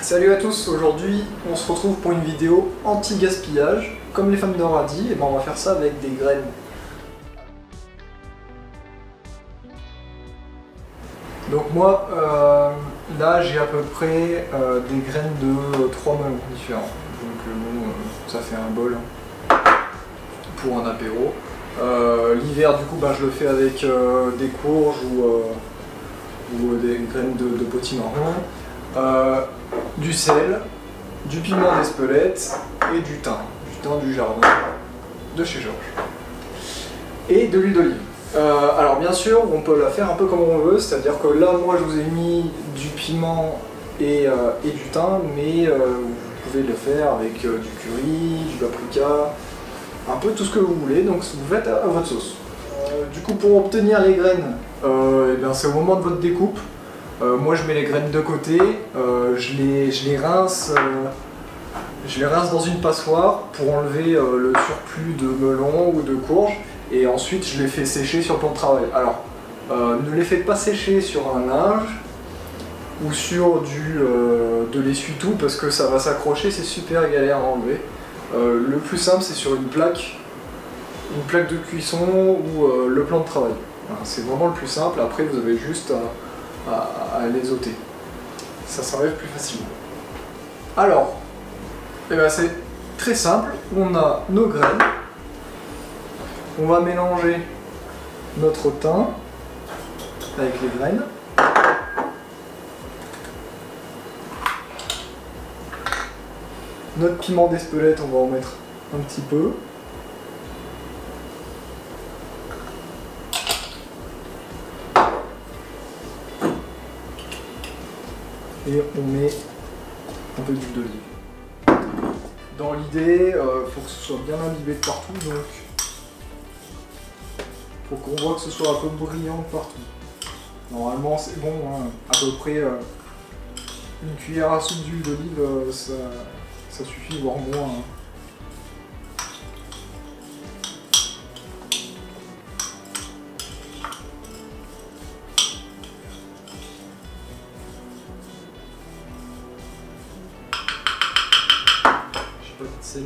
Salut à tous, aujourd'hui on se retrouve pour une vidéo anti-gaspillage. Comme les femmes d'or a dit, et ben on va faire ça avec des graines. Donc moi, là j'ai à peu près des graines de 3 melons différents. Donc bon, ça fait un bol pour un apéro. L'hiver du coup je le fais avec des courges ou des graines de potimarron. Du sel, du piment d'Espelette et du thym du jardin de chez Georges. Et de l'huile d'olive. Alors bien sûr, on peut la faire un peu comme on veut, c'est-à-dire que là, moi je vous ai mis du piment et du thym, mais vous pouvez le faire avec du curry, du paprika, un peu tout ce que vous voulez, donc vous faites à votre sauce. Du coup, pour obtenir les graines, c'est au moment de votre découpe. Moi je mets les graines de côté, je les rince dans une passoire pour enlever le surplus de melon ou de courge, et ensuite je les fais sécher sur le plan de travail. Alors ne les faites pas sécher sur un linge ou sur de l'essuie-tout parce que ça va s'accrocher, c'est super galère à enlever. Le plus simple c'est sur une plaque de cuisson ou le plan de travail. Voilà, c'est vraiment le plus simple, après vous avez juste à les ôter. Ça s'enlève plus facilement. Alors, c'est très simple, on a nos graines, on va mélanger notre thym avec les graines. Notre piment d'Espelette, on va en mettre un petit peu. Et on met un peu d'huile d'olive. Dans l'idée, il faut que ce soit bien imbibé de partout, donc il faut qu'on voit que ce soit un peu brillant de partout. Normalement c'est bon, hein, à peu près une cuillère à soupe d'huile d'olive, ça suffit, voire moins. Hein. Sel.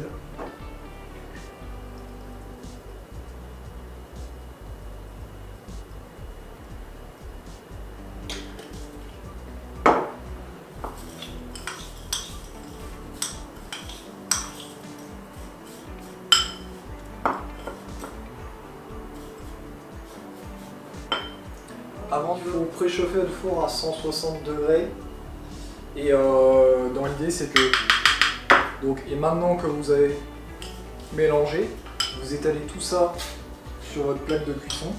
Avant, il faut préchauffer le four à 160 degrés. Et dans l'idée, c'est que et maintenant que vous avez mélangé, vous étalez tout ça sur votre plaque de cuisson.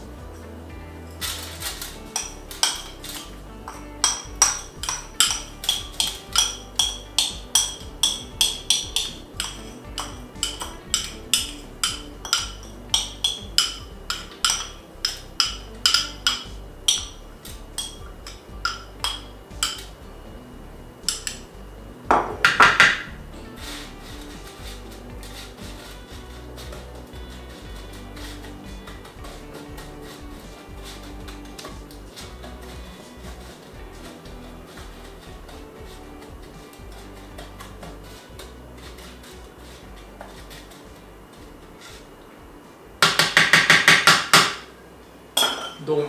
Donc,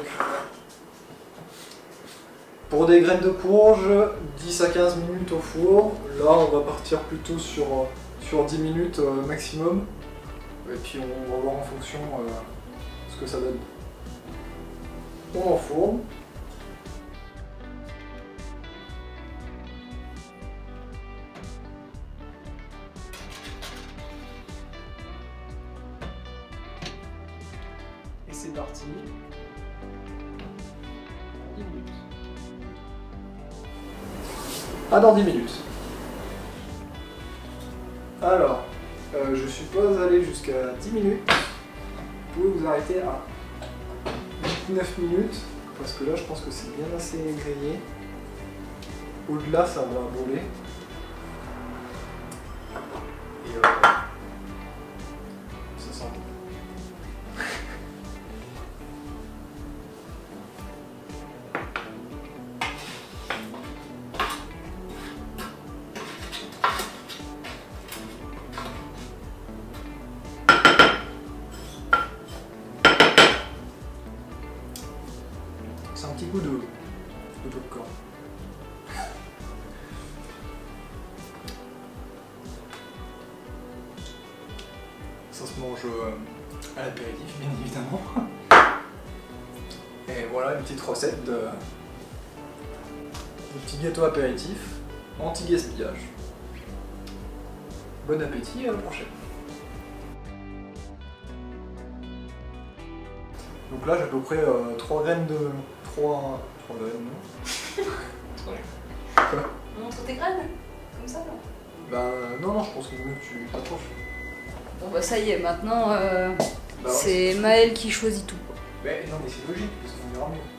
pour des graines de courge, 10 à 15 minutes au four. Là, on va partir plutôt sur 10 minutes maximum. Et puis, on va voir en fonction ce que ça donne. On enfourne. Et c'est parti. 10 minutes. Ah, dans 10 minutes. Alors, je suis pas allé jusqu'à 10 minutes. Vous pouvez vous arrêter à 9 minutes, parce que là je pense que c'est bien assez grillé. Au-delà, ça va brûler. Et ça sent bon. mange à l'apéritif, bien évidemment. Et voilà une petite recette de petit gâteau apéritif anti-gaspillage. Bon appétit et à la prochaine. Donc là j'ai à peu près 3 graines de... 3 graines, non? Quoi? Montre tes graines, comme ça, non? Bah non, je pense qu'il vaut mieux que tu t'approches. Bon bah ça y est, maintenant Bah ouais, c'est Maël qui choisit tout. Mais non mais c'est logique, parce qu'on verra mieux.